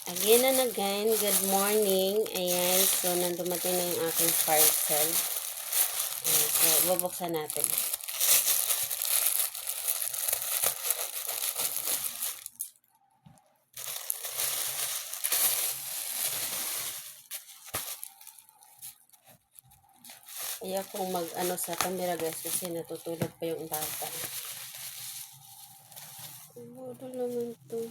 Again and again, good morning. Ayan, so nandumating na yung aking parcel. Ayan, so bubuksan natin. Kaya kung mag-ano sa camera guys kasi natutulog pa yung bata. Ano naman to?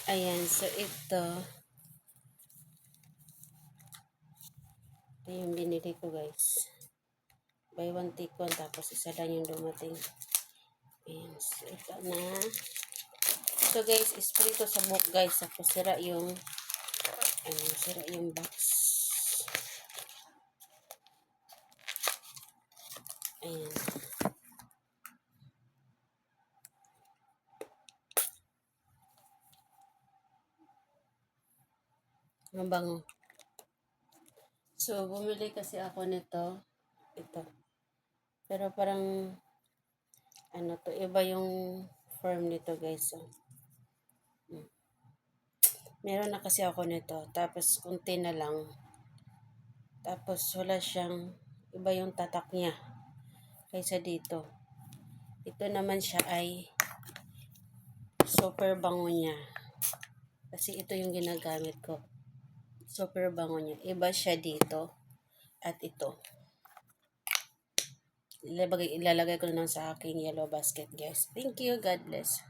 Ayan, so ito yung binili ko guys. Buy one take one tapos isa lang yung dumating. Ayan, so ito na. So guys, spray to sa book guys. Tapos sira yung box. Ayan. Mabango. So, bumili kasi ako nito. Ito. Pero parang, ano to, iba yung form nito guys. So, meron na kasi ako nito. Tapos, kunti na lang. Tapos, wala siyang, iba yung tatak niya. Kaysa dito. Ito naman siya ay super bango niya. Kasi ito yung ginagamit ko. Super bango niya. Iba siya dito. At ito. Ilalagay ko na lang sa aking yellow basket, guys. Thank you. God bless.